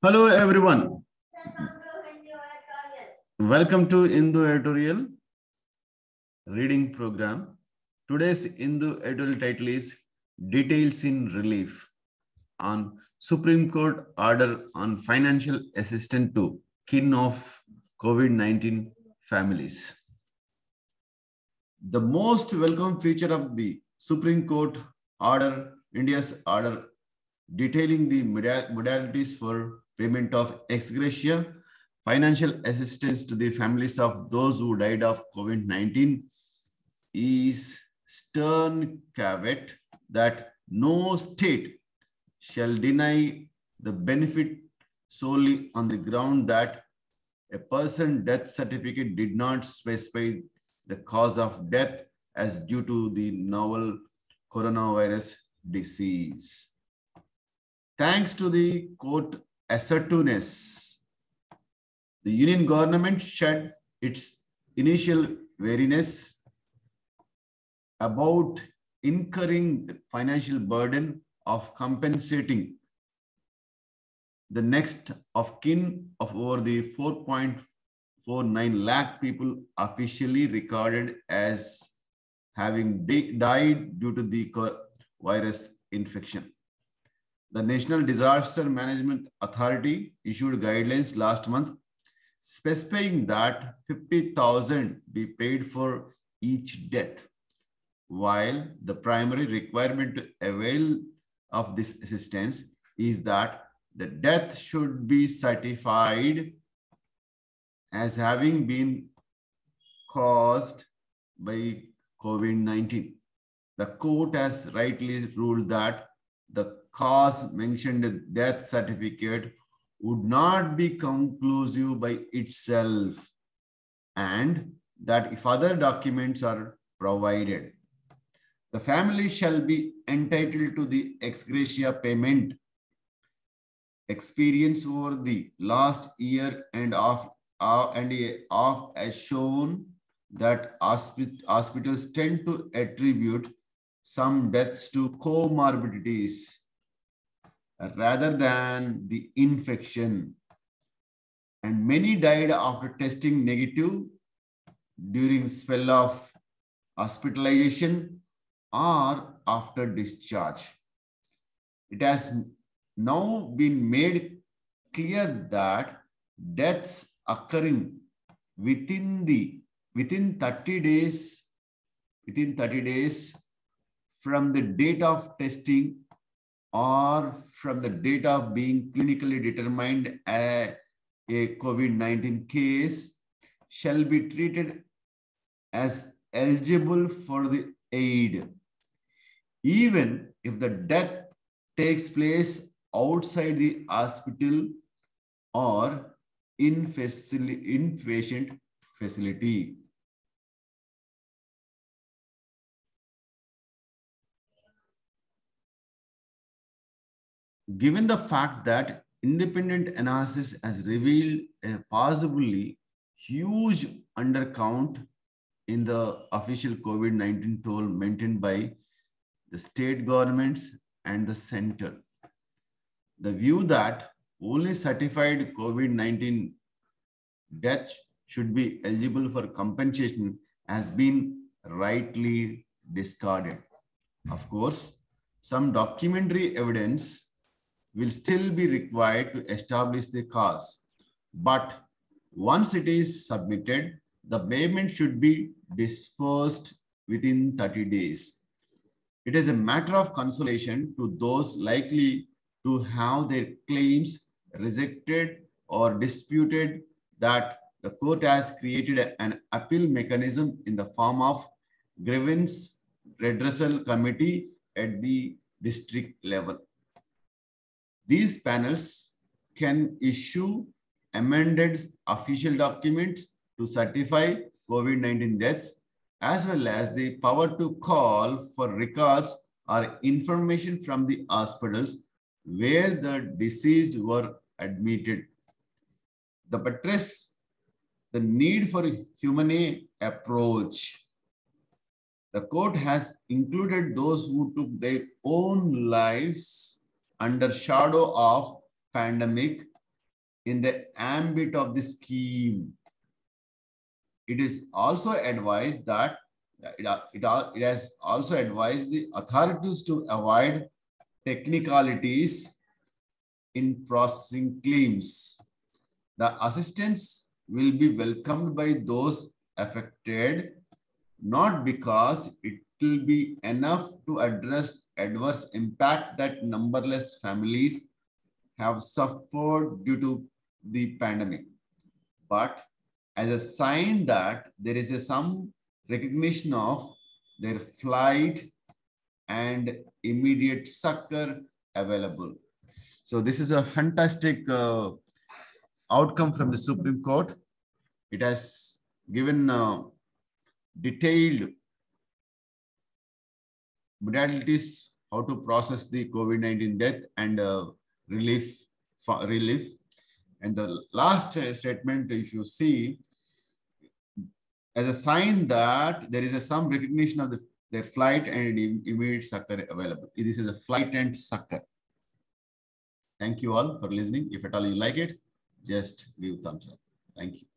Hello everyone. Welcome to Hindu editorial reading program. Today's Hindu editorial title is Details in Relief on Supreme Court order on financial assistance to kin of COVID-19 families. The most welcome feature of the Supreme Court order, India's order detailing the modalities for payment of ex gratia financial assistance to the families of those who died of COVID-19 is stern caveat that no state shall deny the benefit solely on the ground that a person's death certificate did not specify the cause of death as due to the novel coronavirus disease. Thanks to the court assertiveness, the union government shed its initial wariness about incurring the financial burden of compensating the next of kin of over the 4.49 lakh people officially recorded as having died due to the virus infection. The National Disaster Management Authority issued guidelines last month specifying that 50,000 be paid for each death, while the primary requirement to avail of this assistance is that the death should be certified as having been caused by COVID-19. The court has rightly ruled that the cause mentioned in the death certificate would not be conclusive by itself, and that if other documents are provided, the family shall be entitled to the ex gratia payment. Experience over the last year and a half has shown that hospitals tend to attribute some deaths to comorbidities rather than the infection, and many died after testing negative during spell of hospitalization or after discharge. It has now been made clear that deaths occurring within 30 days from the date of testing or from the date of being clinically determined a COVID-19 case shall be treated as eligible for the aid, even if the death takes place outside the hospital or inpatient facility. Given the fact that independent analysis has revealed a possibly huge undercount in the official COVID-19 toll maintained by the state governments and the center, the view that only certified COVID-19 deaths should be eligible for compensation has been rightly discarded. Of course, some documentary evidence will still be required to establish the cause, but once it is submitted, the payment should be dispersed within 30 days. It is a matter of consolation to those likely to have their claims rejected or disputed that the court has created an appeal mechanism in the form of grievance redressal committee at the district level. These panels can issue amended official documents to certify COVID-19 deaths, as well as the power to call for records or information from the hospitals where the deceased were admitted. The buttress the need for a humane approach. The court has included those who took their own lives under shadow of pandemic in the ambit of the scheme. It is also advised that it has also advised the authorities to avoid technicalities in processing claims. The assistance will be welcomed by those affected, not because it will be enough to address adverse impact that numberless families have suffered due to the pandemic, but as a sign that there is some recognition of their flight and immediate succor available. So this is a fantastic outcome from the Supreme Court. It has given detailed modalities how to process the COVID-19 death and relief. And the last statement, if you see, as a sign that there is some recognition of their flight and immediate succor available. This is a flight and succor. Thank you all for listening. If at all you like it, just give thumbs up. Thank you.